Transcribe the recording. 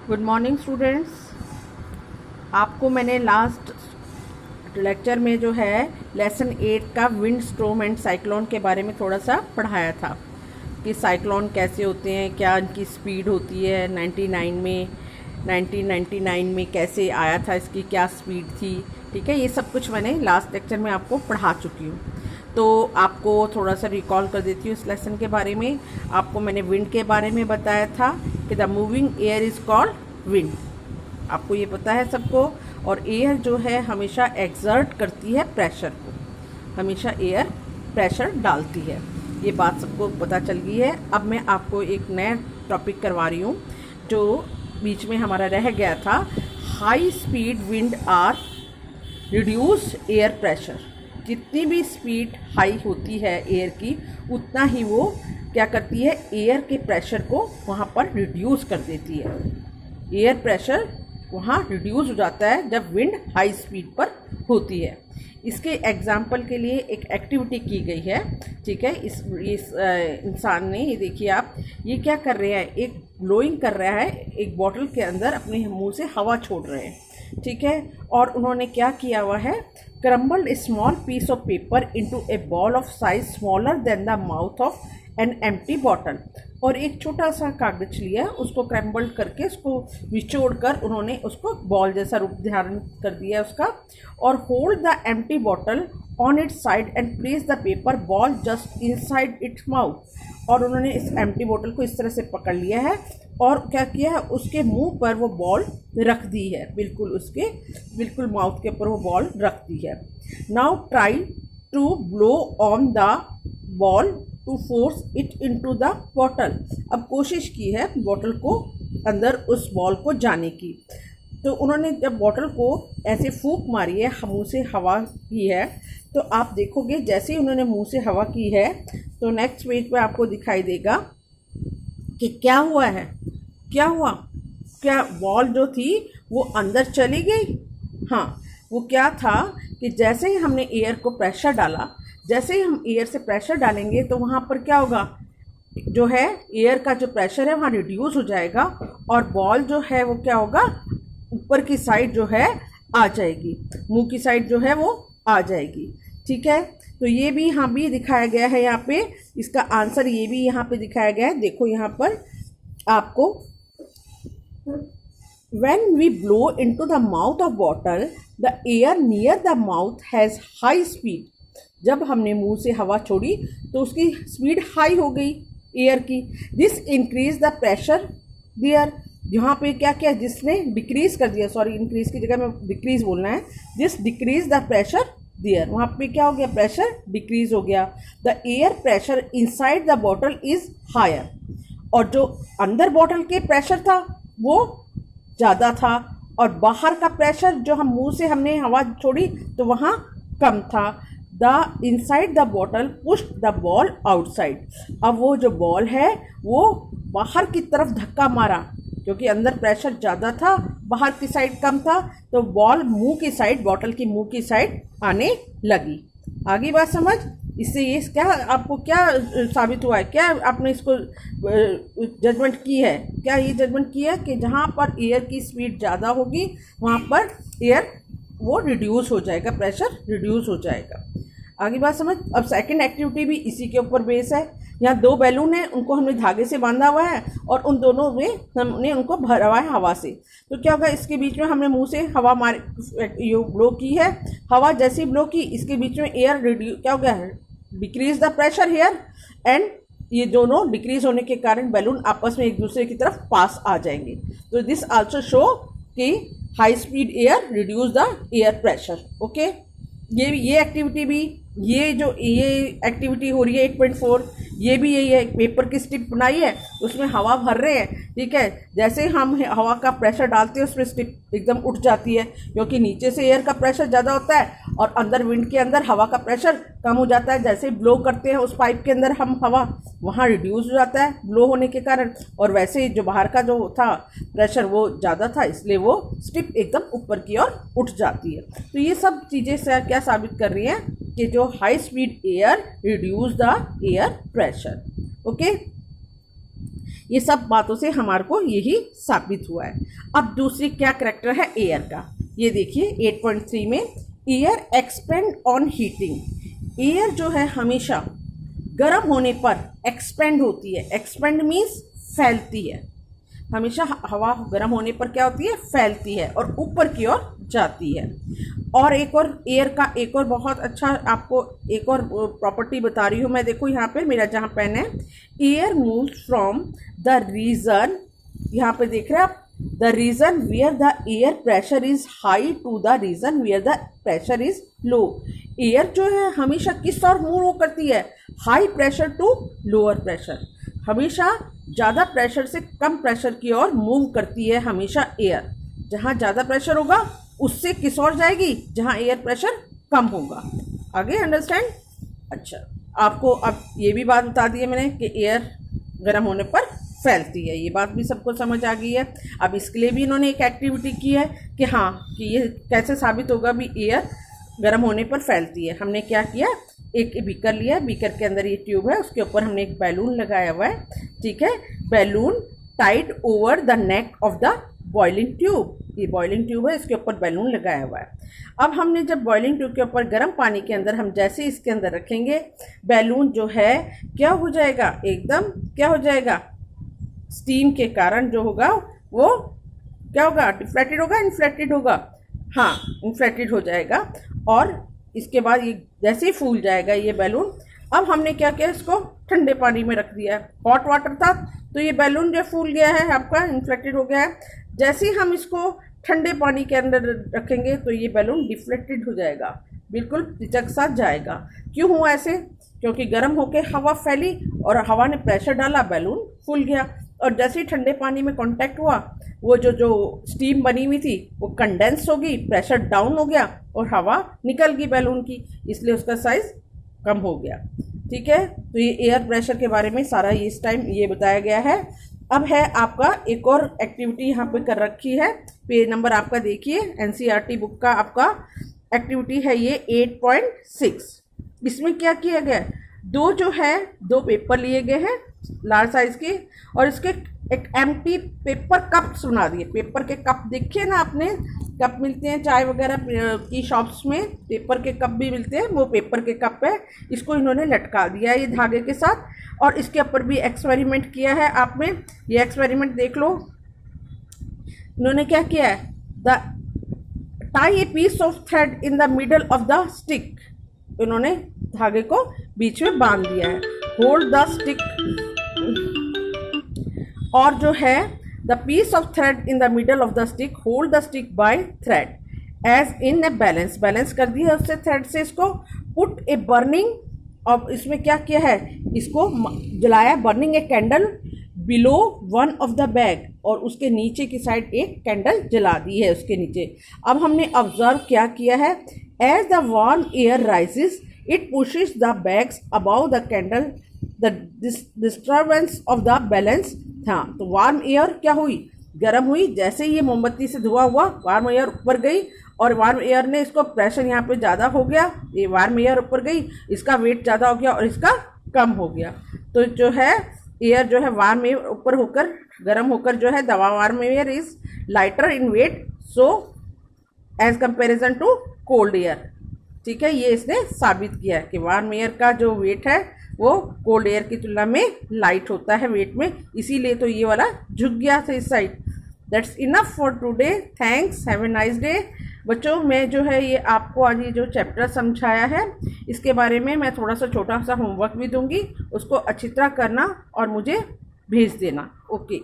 Good morning students. आपको मैंने last lecture में जो है लेसन 8 का विंड स्टॉर्म एंड साइक्लोन के बारे में थोड़ा सा पढ़ाया था कि साइक्लोन कैसे होते हैं, क्या इनकी स्पीड होती है, 1999 में कैसे आया था, इसकी क्या स्पीड थी। ठीक है, ये सब कुछ मैंने लास्ट लेक्चर में आपको पढ़ा चुकी हूँ। तो आपको थोड़ा सा रिकॉल कर देती हूँ इस लेसन के बारे में। आपको मैंने विंड के बारे में बताया था कि the moving air is called wind. आपको ये पता है सबको। और एयर जो है हमेशा एक्सर्ट करती है प्रेशर को, हमेशा एयर प्रेशर डालती है। ये बात सबको पता चल गई है। अब मैं आपको एक नया टॉपिक करवा रही हूँ जो बीच में हमारा रह गया था। High speed wind are reduced air pressure. जितनी भी स्पीड हाई होती है एयर की, उतना ही वो क्या करती है, एयर के प्रेशर को वहाँ पर रिड्यूस कर देती है। एयर प्रेशर वहाँ रिड्यूस हो जाता है जब विंड हाई स्पीड पर होती है। इसके एग्जाम्पल के लिए एक एक्टिविटी की गई है। ठीक है, इस इंसान ने, ये देखिए आप, ये क्या कर रहे हैं, एक ब्लोइंग कर रहा है, एक बॉटल के अंदर अपने मुंह से हवा छोड़ रहे हैं। ठीक है, और उन्होंने क्या किया हुआ है, crumbled a small piece of paper into a ball of size smaller than the mouth of an empty bottle. और एक छोटा सा कागज लिया, उसको क्रैम्बल्ड करके उसको निचोड़ कर उन्होंने उसको बॉल जैसा रूप धारण कर दिया उसका। और hold the empty bottle on it's side and place the paper ball just inside its mouth. और उन्होंने इस एम्प्टी बॉटल को इस तरह से पकड़ लिया है और क्या किया है, उसके मुंह पर वो बॉल रख दी है, बिल्कुल माउथ के ऊपर वो बॉल रख दी है। Now try to blow on the ball to force it into the bottle. अब कोशिश की है बॉटल को अंदर उस बॉल को जाने की। तो उन्होंने जब बॉटल को ऐसे फूंक मारी है, मुँह से हवा की है, तो आप देखोगे जैसे ही उन्होंने मुँह से हवा की है तो नेक्स्ट पेज पे आपको दिखाई देगा कि क्या हुआ है, क्या बॉल जो थी वो अंदर चली गई। हाँ, वो क्या था कि जैसे ही हमने एयर को प्रेशर डाला, जैसे ही हम एयर से प्रेशर डालेंगे तो वहाँ पर क्या होगा, जो है एयर का जो प्रेशर है वहाँ रिड्यूस हो जाएगा और बॉल जो है वो क्या होगा, ऊपर की साइड जो है आ जाएगी, मुंह की साइड जो है वो आ जाएगी। ठीक है, तो ये भी यहाँ भी दिखाया गया है, यहाँ पे इसका आंसर ये भी यहाँ पे दिखाया गया है। देखो यहाँ पर आपको, when we blow into the mouth of bottle, the air near the mouth has high speed। जब हमने मुंह से हवा छोड़ी तो उसकी स्पीड हाई हो गई एयर की। This increase the pressure there. यहाँ पे क्या किया, जिसने डिक्रीज कर दिया, सॉरी इंक्रीज की जगह में डिक्रीज बोलना है, this decrease the pressure there. वहाँ पे क्या हो गया, प्रेशर डिक्रीज हो गया। The air pressure inside the bottle is higher. और जो अंदर बॉटल के प्रेशर था वो ज़्यादा था और बाहर का प्रेशर जो हम मुंह से हमने हवा छोड़ी तो वहाँ कम था। The inside the bottle pushed the ball outside. अब वो जो बॉल है वो बाहर की तरफ धक्का मारा, क्योंकि अंदर प्रेशर ज़्यादा था, बाहर की साइड कम था, तो बॉल मुंह की साइड, बॉटल की मुंह की साइड आने लगी। आगे बात समझ। इससे ये क्या आपको क्या साबित हुआ है, क्या आपने इसको जजमेंट की है, क्या ये जजमेंट की है कि जहाँ पर एयर की स्पीड ज़्यादा होगी वहाँ पर एयर वो रिड्यूस हो जाएगा, प्रेशर रिड्यूस हो जाएगा। आगे बात समझ। अब सेकंड एक्टिविटी भी इसी के ऊपर बेस है। यहाँ दो बैलून हैं, उनको हमने धागे से बांधा हुआ है और उन दोनों में हमने उनको भरा हुआ है हवा से। तो क्या होगा, इसके बीच में हमने मुंह से हवा ब्लो की है। हवा जैसी ब्लो की, इसके बीच में एयर क्या हो गया है, decrease the pressure here, and ये दोनों डिक्रीज होने के कारण बैलून आपस में एक दूसरे की तरफ पास आ जाएंगे। तो दिस आल्सो शो कि high speed air reduce the air pressure. Okay, ये एक्टिविटी भी, ये एक्टिविटी हो रही है 8.4, ये भी यही है। पेपर की स्ट्रिप बनाई है, उसमें हवा भर रहे हैं। ठीक है, जैसे हम हवा का प्रेशर डालते हैं उसमें स्ट्रिप एकदम उठ जाती है, क्योंकि नीचे से एयर का प्रेशर ज़्यादा होता है और अंदर विंड के अंदर हवा का प्रेशर कम हो जाता है। जैसे ब्लो करते हैं उस पाइप के अंदर हम हवा, वहाँ रिड्यूस हो जाता है ब्लो होने के कारण, और वैसे ही जो बाहर का जो था प्रेशर वो ज़्यादा था, इसलिए वो स्ट्रिप एकदम ऊपर की ओर उठ जाती है। तो ये सब चीज़ें से क्या साबित कर रही हैं कि जो high speed air reduce the air pressure. Okay, ये सब बातों से हमारे को यही साबित हुआ है। अब दूसरी क्या करैक्टर है एयर का, ये देखिए 8.3 में air expand on heating. Air जो है हमेशा गर्म होने पर एक्सपेंड होती है। एक्सपेंड मीन्स फैलती है। हमेशा हवा गर्म होने पर क्या होती है, फैलती है और ऊपर की ओर जाती है। और एक और एयर का एक और बहुत अच्छा आपको एक और प्रॉपर्टी बता रही हूँ मैं। देखो यहाँ पे मेरा जहाँ पेन है, air moves from the region, यहाँ पे देख रहे हैं आप, the region where the air pressure is high to the region where the pressure is low. Air जो है हमेशा किस ओर मूव करती है, high pressure to lower pressure. हमेशा ज़्यादा प्रेशर से कम प्रेशर की ओर मूव करती है हमेशा एयर। जहाँ ज़्यादा प्रेशर होगा उससे किस ओर जाएगी, जहाँ एयर प्रेशर कम होगा। आगे अंडरस्टैंड। अच्छा, आपको अब ये भी बात बता दी है मैंने कि एयर गर्म होने पर फैलती है, ये बात भी सबको समझ आ गई है। अब इसके लिए भी इन्होंने एक एक्टिविटी की है कि हाँ, कि ये कैसे साबित होगा भी एयर गर्म होने पर फैलती है। हमने क्या किया, एक बीकर लिया, बीकर के अंदर ये ट्यूब है, उसके ऊपर हमने एक बैलून लगाया हुआ है, ठीक है। Balloon tied over the neck of the boiling tube, ये बॉइलिंग ट्यूब है, इसके ऊपर बैलून लगाया हुआ है। अब हमने जब बॉइलिंग ट्यूब के ऊपर गर्म पानी के अंदर हम जैसे इसके अंदर रखेंगे, बैलून जो है क्या हो जाएगा, एकदम क्या हो जाएगा, स्टीम के कारण जो होगा वो क्या होगा, डिफ्लेटेड होगा, इन्फ्लेटेड होगा, हाँ इन्फ्लेटेड हो जाएगा। और इसके बाद ये जैसे ही फूल जाएगा ये बैलून, अब हमने क्या किया, इसको ठंडे पानी में रख दिया है। हॉट वाटर था तो ये बैलून जो फूल गया है आपका, इन्फ्लेटेड हो गया है। जैसे ही हम इसको ठंडे पानी के अंदर रखेंगे तो ये बैलून डिफ्लेक्टेड हो जाएगा, बिल्कुल पिचक सा जाएगा। क्यों हुआ ऐसे, क्योंकि गर्म होकर हवा फैली और हवा ने प्रेशर डाला, बैलून फूल गया। और जैसे ही ठंडे पानी में कांटेक्ट हुआ, वो जो स्टीम बनी हुई थी वो कंडेंस हो गई, प्रेशर डाउन हो गया और हवा निकल गई बैलून की, इसलिए उसका साइज़ कम हो गया, ठीक है। तो ये एयर प्रेशर के बारे में सारा इस टाइम ये बताया गया है। अब है आपका एक और एक्टिविटी यहाँ पे कर रखी है, पेज नंबर आपका देखिए, एनसीईआरटी बुक का आपका एक्टिविटी है ये 8.6। इसमें क्या किया गया है, दो पेपर लिए गए हैं लार्ज साइज के, और इसके एक एम्प्टी पेपर कप सुना दिए। पेपर के कप देखिए ना आपने, कप मिलते हैं चाय वगैरह की शॉप्स में, पेपर के कप भी मिलते हैं, वो पेपर के कप है। इसको इन्होंने लटका दिया है ये धागे के साथ, और इसके ऊपर भी एक्सपेरिमेंट किया है आपने, ये एक्सपेरिमेंट देख लो। इन्होंने क्या किया है, they tie a piece of thread in the middle of the stick, इन्होंने धागे को बीच में बांध दिया है। होल्ड द स्टिक, और जो है the piece of thread in the middle of the stick, hold the stick by thread as in a balance, balance कर दिया है उससे थ्रेड से इसको। पुट ए बर्निंग, अब इसमें क्या किया है, इसको जलाया, burning a candle below one of the bag, और उसके नीचे की साइड एक कैंडल जला दी है उसके नीचे। अब हमने ऑब्जर्व क्या किया है, as the warm air rises it pushes the bags above the candle, the disturbance of the balance. हाँ, तो वार्म एयर क्या हुई, गर्म हुई, जैसे ही ये मोमबत्ती से धुआं हुआ वार्म एयर ऊपर गई, और वार्म एयर ने इसको प्रेशर यहाँ पे ज़्यादा हो गया, ये वार्म एयर ऊपर गई, इसका वेट ज़्यादा हो गया और इसका कम हो गया। तो जो है एयर जो है वार्म एयर ऊपर होकर गर्म होकर जो है दवा warm air is lighter in weight, so as comparison to cold air, ठीक है। ये इसने साबित किया है कि वार्म एयर का जो वेट है वो कोल्ड एयर की तुलना में लाइट होता है वेट में, इसीलिए तो ये वाला झुक गया था इस side. That's enough for today, thanks, have a nice day. बच्चों, मैं जो है ये आपको आज ये जो चैप्टर समझाया है इसके बारे में मैं थोड़ा सा छोटा सा होमवर्क भी दूंगी, उसको अच्छी तरह करना और मुझे भेज देना। ओके।